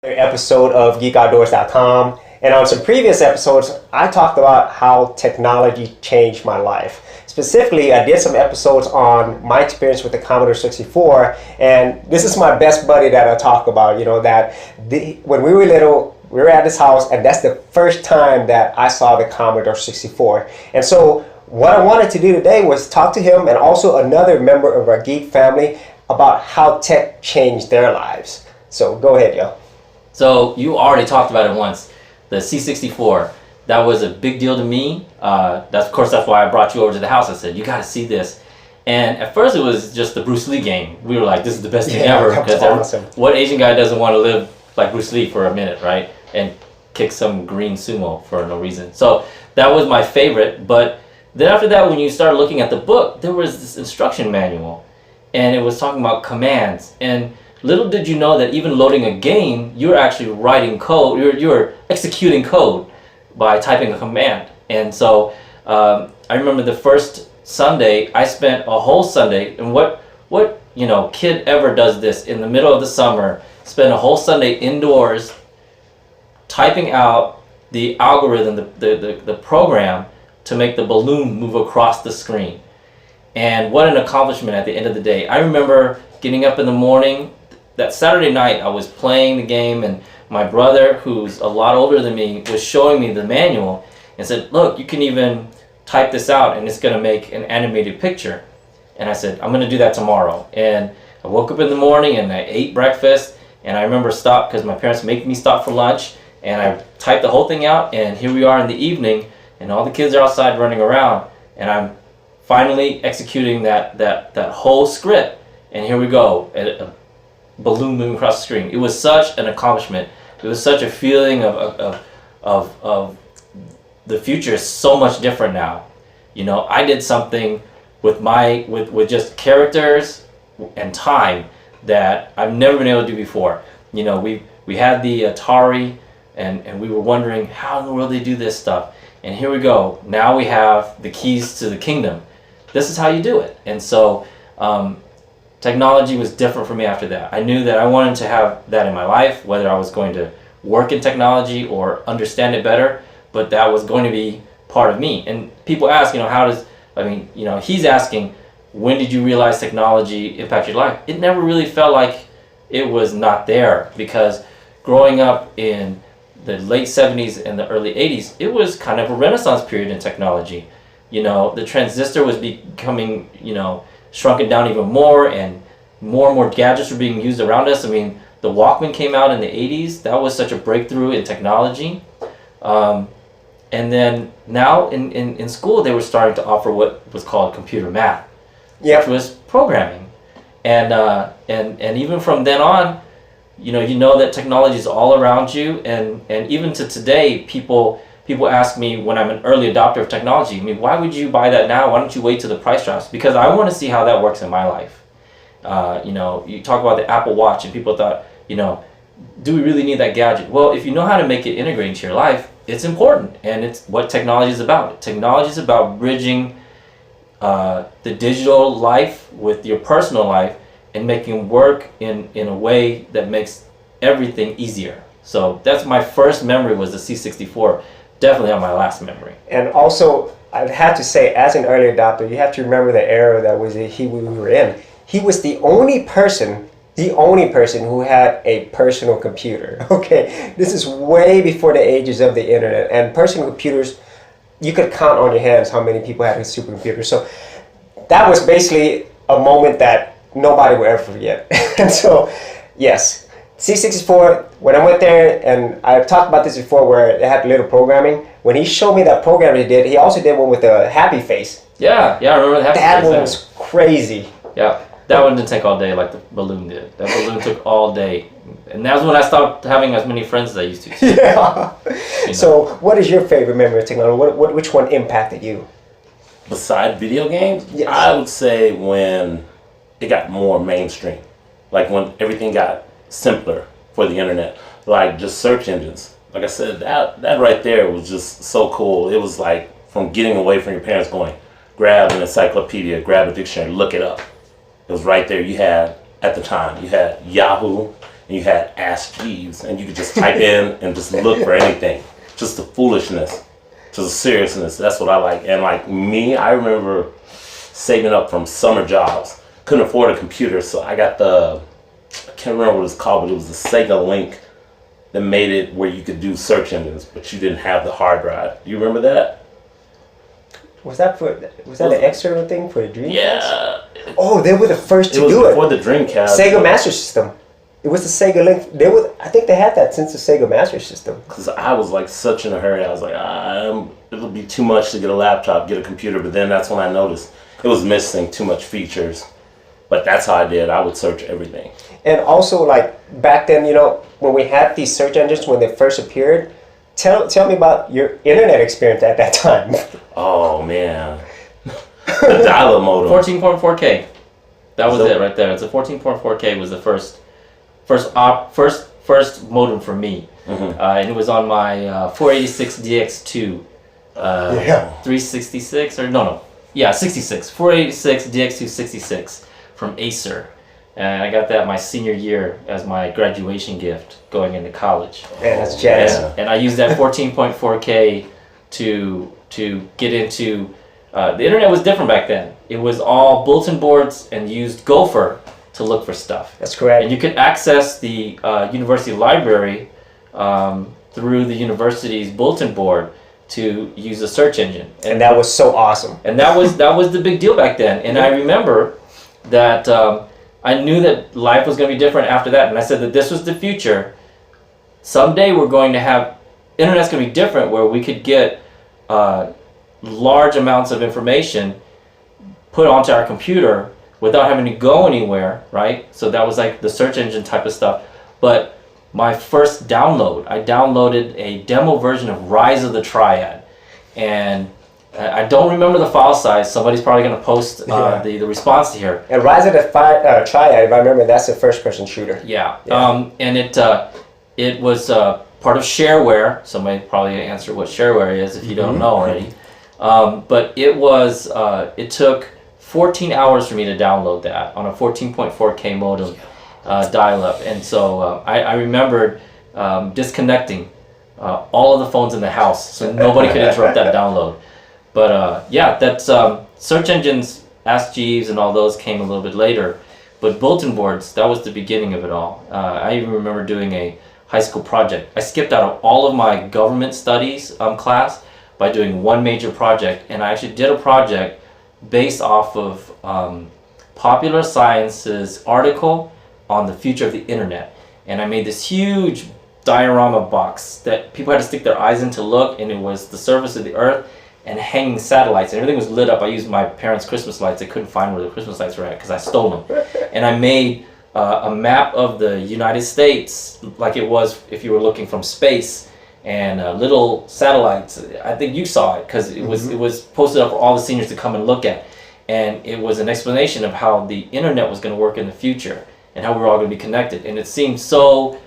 Episode of geekoutdoors.com, and on some previous episodes I talked about how technology changed my life. Specifically, I did some episodes on my experience with the Commodore 64, and this is my best buddy that I talk about, when we were little, we were at his house, and that's the first time that I saw the Commodore 64. And so what I wanted to do today was talk to him and also another member of our Geek family about how tech changed their lives. So go ahead, yo. So you already talked about it once, the C64. That was a big deal to me. Of course, that's why I brought you over to the house. I said, you got to see this. And at first it was just the Bruce Lee game. We were like, this is the best thing ever. Because awesome. What Asian guy doesn't want to live like Bruce Lee for a minute, right? And kick some green sumo for no reason. So that was my favorite. But then after that, when you start looking at the book, there was this instruction manual. And it was talking about commands. And little did you know that even loading a game, you're actually writing code, you're executing code by typing a command. And so I remember the first Sunday, I spent a whole Sunday, and what kid ever does this in the middle of the summer, spend a whole Sunday indoors typing out the algorithm, the program to make the balloon move across the screen. And what an accomplishment at the end of the day. I remember getting up in the morning. That Saturday night, I was playing the game, and my brother, who's a lot older than me, was showing me the manual and said, look, you can even type this out and it's going to make an animated picture. And I said, I'm going to do that tomorrow. And I woke up in the morning and I ate breakfast, and I remember stopped because my parents make me stop for lunch, and I typed the whole thing out, and here we are in the evening, and all the kids are outside running around, and I'm finally executing that whole script, and here we go. Balloon moving across the screen. It was such an accomplishment. It was such a feeling of the future is so much different now. I did something with just characters and time that I've never been able to do before. We had the Atari, and we were wondering how in the world they do this stuff. And here we go. Now we have the keys to the kingdom. This is how you do it. And so technology was different for me after that. I knew that I wanted to have that in my life, whether I was going to work in technology or understand it better, but that was going to be part of me. And people ask, he's asking, when did you realize technology impacted your life? It never really felt like it was not there, because growing up in the late 70s and the early 80s, it was kind of a renaissance period in technology. The transistor was becoming, shrunken down even more, and more gadgets were being used around us. The Walkman came out in the 80s. That was such a breakthrough in technology. And then now in school, they were starting to offer what was called computer math, which was programming. And even from then on, that technology is all around you. And even to today, people ask me when I'm an early adopter of technology, why would you buy that now? Why don't you wait till the price drops? Because I want to see how that works in my life. You talk about the Apple Watch, and people thought, do we really need that gadget? Well, if you know how to make it integrate into your life, it's important, and it's what technology is about. Technology is about bridging the digital life with your personal life and making it work in a way that makes everything easier. So that's my first memory, was the C64. Definitely not my last memory. And also, I'd have to say, as an early adopter, you have to remember the era that we were in. He was the only person who had a personal computer. Okay, this is way before the ages of the internet. And personal computers, you could count on your hands how many people had a supercomputer. So that was basically a moment that nobody will ever forget. And so, yes. C64, when I went there, and I've talked about this before, where they had little programming. When he showed me that program he did, he also did one with a happy face. Yeah, I remember the happy face. That one was crazy. Yeah, that one didn't take all day like the balloon did. That balloon took all day. And that was when I stopped having as many friends as I used to. Yeah. So what is your favorite memory of technology? Which one impacted you? Besides video games, yes. I would say when it got more mainstream. Like when everything got simpler for the internet, like just search engines. Like I said, that right there was just so cool. It was like from getting away from your parents, going, grab an encyclopedia, grab a dictionary, look it up. It was right there. You had, at the time, you had Yahoo, and and you had Ask Jeeves, and you could just type in and just look for anything. Just the foolishness, just the seriousness. That's what I like. And like me, I remember saving up from summer jobs. Couldn't afford a computer, so I got I can't remember what it's called, but it was the Sega Link that made it where you could do search engines, but you didn't have the hard drive. Do you remember that? Was that an external thing for the Dreamcast? Yeah. Oh, they were the first to do it. It was before the Dreamcast. Sega Master System. It was the Sega Link. I think they had that since the Sega Master System. Because I was like such in a hurry. I was like, it'll be too much to get a laptop, get a computer. But then that's when I noticed it was missing too much features. But that's how I did. I would search everything. And also, like back then, when we had these search engines when they first appeared, tell me about your internet experience at that time. Oh man, the dial-up modem. 14.4K. That was it right there. It's a 14.4K was the first modem for me, and it was on my 486 DX2, 366 or no, 66 486 DX2 66 from Acer. And I got that my senior year as my graduation gift going into college. Man, that's jazz. And I used that 14.4K to get into the internet. Was different back then. It was all bulletin boards and used Gopher to look for stuff. That's correct. And you could access the university library through the university's bulletin board to use a search engine. And that was so awesome. And that was the big deal back then. And I remember that I knew that life was going to be different after that. And I said that this was the future. Someday we're going to have, internet's going to be different where we could get large amounts of information put onto our computer without having to go anywhere, right? So that was like the search engine type of stuff. But my first download, I downloaded a demo version of Rise of the Triad. And I don't remember the file size. Somebody's probably going to post the response here. And Rise of the Triad, if I remember, that's a first-person shooter. Yeah. And it was part of shareware. Somebody probably answer what shareware is if you don't know already. But it took 14 hours for me to download that on a 14.4K modem dial-up. And so I remembered disconnecting all of the phones in the house so nobody could interrupt that download. But that's search engines, Ask Jeeves, and all those came a little bit later. But bulletin boards, that was the beginning of it all. I even remember doing a high school project. I skipped out of all of my government studies class by doing one major project, and I actually did a project based off of Popular Science's article on the future of the internet. And I made this huge diorama box that people had to stick their eyes in to look, and it was the surface of the earth and hanging satellites, and everything was lit up. I used my parents' Christmas lights. I couldn't find where the Christmas lights were at because I stole them. And I made a map of the United States like it was if you were looking from space, and little satellites. I think you saw it because it was posted up for all the seniors to come and look at. And it was an explanation of how the internet was going to work in the future and how we were all going to be connected. And it seemed so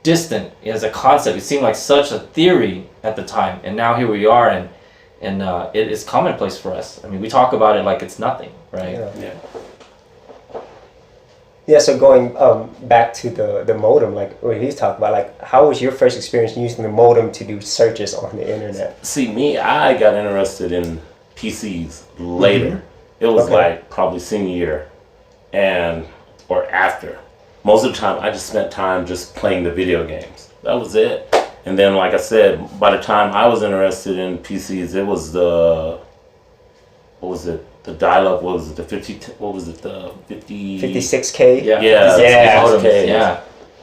distant as a concept. It seemed like such a theory at the time. And now here we are, and it is commonplace for us. I mean, we talk about it like it's nothing, right? Yeah, so going back to the modem, like what he's talking about, like how was your first experience using the modem to do searches on the internet? See, I got interested in PCs later. It was like probably senior year or after. Most of the time, I just spent time just playing the video games. That was it. And then, like I said, by the time I was interested in PCs, it was the dial-up, what was it, the 56K? Yeah. 56K. Yeah.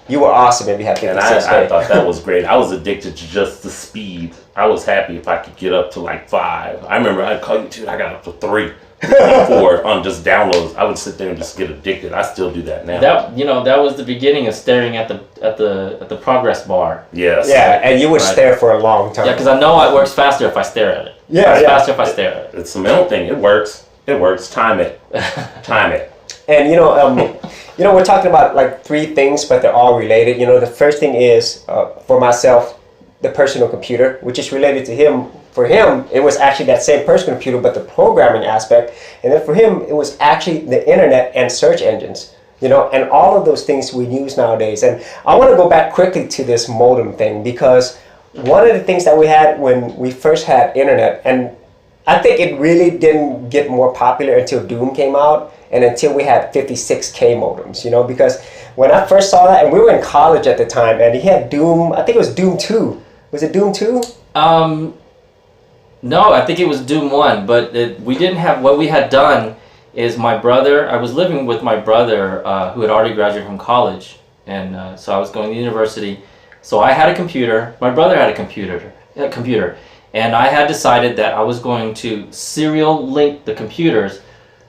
You were awesome if you had 56K. And I thought that was great. I was addicted to just the speed. I was happy if I could get up to like 5. I remember I'd call you, dude, I got up to 3. 4 on just downloads. I would sit there and just get addicted. I still do that now. That was the beginning of staring at the progress bar. Yes. Yeah, and you would stare for a long time. Yeah, because I know it works faster if I stare at it. Faster if I stare at it. It's a mental thing. It works. Time it. And we're talking about like 3 things, but they're all related. The first thing is for myself, the personal computer, which is related to him. For him, it was actually that same personal computer, but the programming aspect. And then for him, it was actually the internet and search engines. You know, and all of those things we use nowadays. And I want to go back quickly to this modem thing, because one of the things that we had when we first had internet, and I think it really didn't get more popular until Doom came out and until we had 56K modems, you know, because when I first saw that, and we were in college at the time, and he had Doom, I think it was Doom 2. Was it Doom 2? No, I think it was Doom 1, but we didn't have, what we had done is my brother, I was living with my brother who had already graduated from college, and so I was going to university. So I had a computer, my brother had a computer, and I had decided that I was going to serial link the computers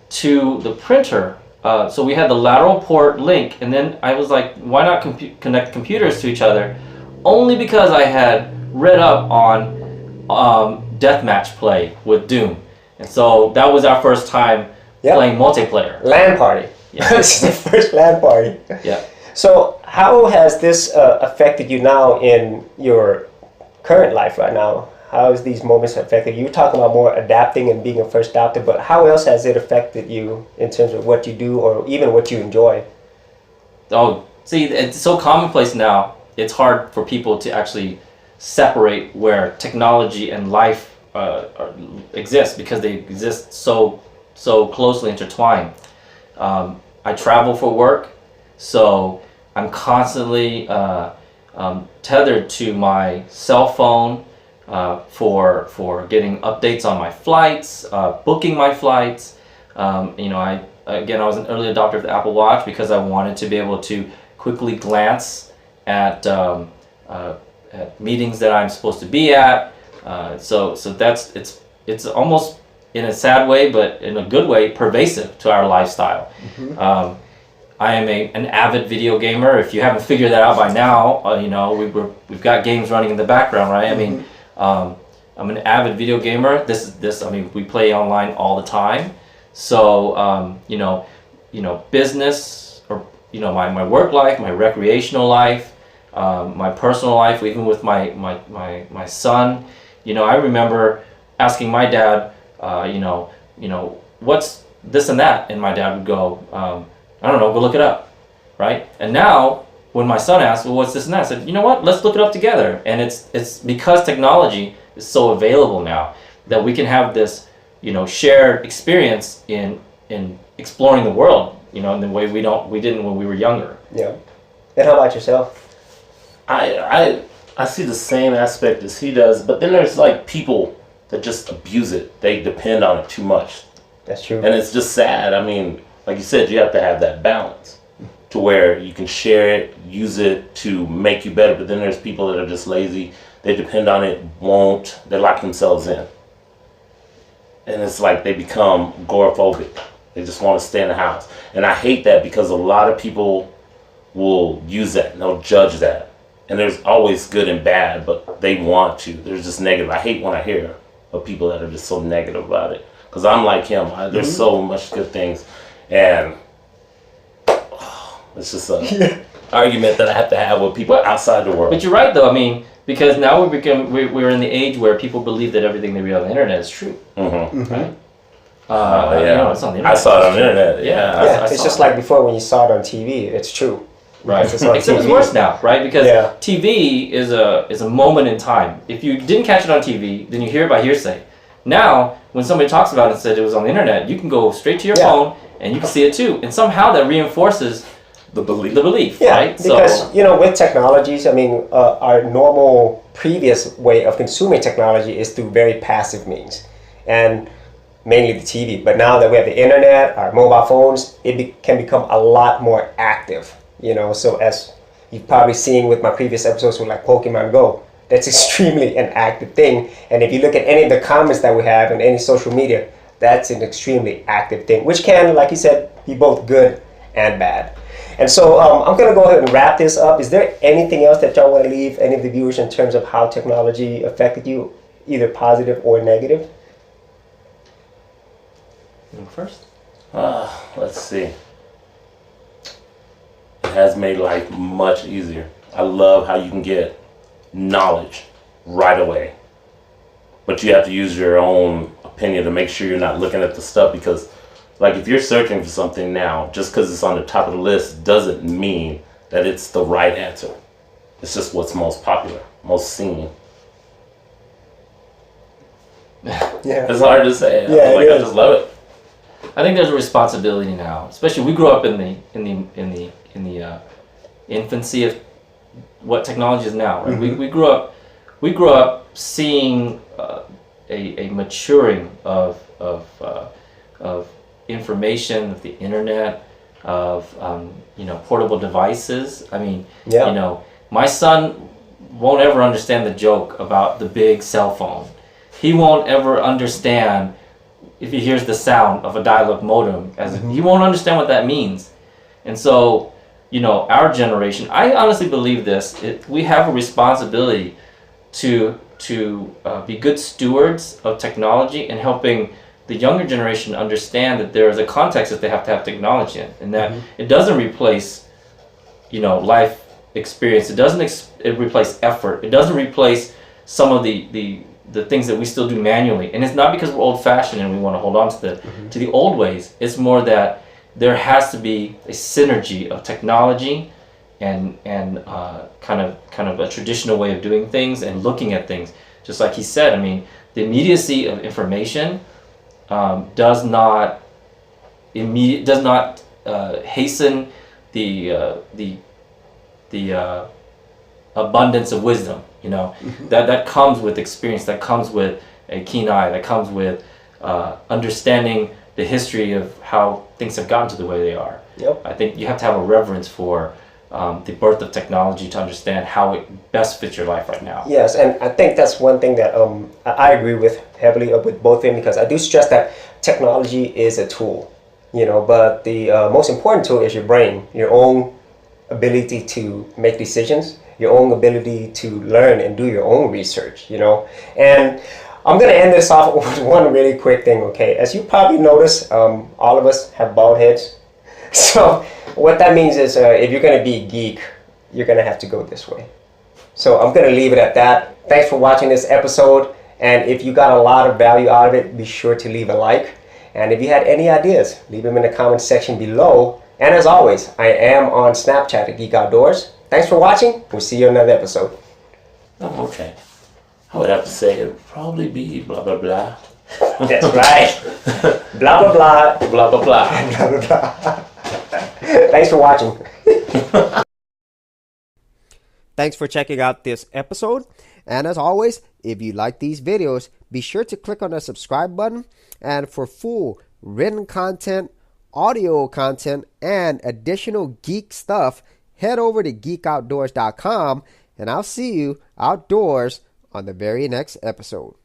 to the printer. So we had the lateral port link, and then I was like, why not connect computers to each other? Only because I had read up on deathmatch play with Doom. And so that was our first time playing multiplayer. LAN party. Yeah. This is the first LAN party. Yeah. So how has this affected you now in your current life right now? How has these moments affected you? You're talking about more adapting and being a first adopter, but how else has it affected you in terms of what you do or even what you enjoy? Oh, see, it's so commonplace now, it's hard for people to actually separate where technology and life exist, because they exist so closely intertwined. I travel for work, so I'm constantly tethered to my cell phone for getting updates on my flights, booking my flights. You know, I was an early adopter of the Apple Watch because I wanted to be able to quickly glance at meetings that I'm supposed to be at. So that's it's almost, in a sad way, but in a good way, pervasive to our lifestyle. Mm-hmm. I am an avid video gamer. If you haven't figured that out by now, you know, we've got games running in the background, right? Mm-hmm. I mean, I'm an avid video gamer. I mean, we play online all the time. So you know, business, or you know, my work life, my recreational life, my personal life, even with my son. You know, I remember asking my dad, you know, what's this and that, and my dad would go, I don't know, go look it up, right? And now, when my son asks, well, what's this and that? I said, you know what, let's look it up together. And it's because technology is so available now that we can have this, you know, shared experience in exploring the world, you know, in the way we didn't when we were younger. Yeah. And how about yourself? I see the same aspect as he does, but then there's like people that just abuse it. They depend on it too much. That's true. And it's just sad. I mean, like you said, you have to have that balance to where you can share it, use it to make you better, but then there's people that are just lazy. They depend on it, won't. They lock themselves in. And it's like they become agoraphobic. They just want to stay in the house. And I hate that, because a lot of people will use that and they'll judge that. And there's always good and bad, but they want to. There's just negative. I hate when I hear of people that are just so negative about it. Because I'm like him. There's so much good things. And it's just an argument that I have to have with people outside the world. But you're right, though. I mean, because now we're in the age where people believe that everything they read on the internet is true. Mm-hmm. Right? Yeah. You know, it's on the internet. I saw it on the internet. Yeah, it's just like before when you saw it on TV. It's true. Right. Except it's worse now, right? Because TV is a moment in time. If you didn't catch it on TV, then you hear it by hearsay. Now, when somebody talks about it and said it was on the internet, you can go straight to your phone and you can see it too. And somehow that reinforces the belief, right? Because, you know, with technologies, I mean, our normal previous way of consuming technology is through very passive means, and mainly the TV. But now that we have the internet, our mobile phones, it can become a lot more active, you know. So as you've probably seen with my previous episodes with like Pokemon Go, that's extremely an active thing. And if you look at any of the comments that we have on any social media, that's an extremely active thing, which can, like you said, be both good and bad. And so I'm going to go ahead and wrap this up. Is there anything else that y'all want to leave any of the viewers in terms of how technology affected you, either positive or negative? You go first? Let's see. It has made life much easier. I love how you can get knowledge right away. But you have to use your own opinion to make sure you're not looking at the stuff, because Like if you're searching for something now, just because it's on the top of the list doesn't mean that it's the right answer. It's just what's most popular, most seen. Yeah. It's hard to say. Yeah, I just love it. I think there's a responsibility now, especially we grew up in the infancy of what technology is now. Right? Mm-hmm. We grew up seeing a maturing of information, of the internet, of portable devices. I mean, my son won't ever understand the joke about the big cell phone. He won't ever understand if he hears the sound of a dial-up modem. He won't understand what that means. And so, our generation, I honestly believe this, we have a responsibility to be good stewards of technology and helping the younger generation understand that there is a context that they have to have technology in, and that it doesn't replace, life experience. It doesn't replace effort. It doesn't replace some of the things that we still do manually. And it's not because we're old-fashioned and we want to hold on to the old ways. It's more that there has to be a synergy of technology and kind of a traditional way of doing things and looking at things. Just like he said, I mean, the immediacy of information does not hasten the abundance of wisdom. That comes with experience, that comes with a keen eye, that comes with understanding the history of how things have gotten to the way they are. Yep. I think you have to have a reverence for the birth of technology to understand how it best fits your life right now. Yes, and I think that's one thing that I agree with heavily with both of them, because I do stress that technology is a tool, but the most important tool is your brain, your own ability to make decisions, your own ability to learn and do your own research, And I'm going to end this off with one really quick thing, okay? As you probably notice, all of us have bald heads. So what that means is if you're going to be a geek, you're going to have to go this way. So I'm going to leave it at that. Thanks for watching this episode. And if you got a lot of value out of it, be sure to leave a like. And if you had any ideas, leave them in the comment section below. And as always, I am on Snapchat at Geek Outdoors. Thanks for watching. We'll see you in another episode. Oh, okay. I would have to say it would probably be blah, blah, blah. That's right. Blah, blah, blah. Blah, blah, blah. Blah, blah, blah. Thanks for watching. Thanks for checking out this episode. And as always, if you like these videos, be sure to click on the subscribe button. And for full written content, audio content, and additional geek stuff, head over to geekoutdoors.com, and I'll see you outdoors on the very next episode.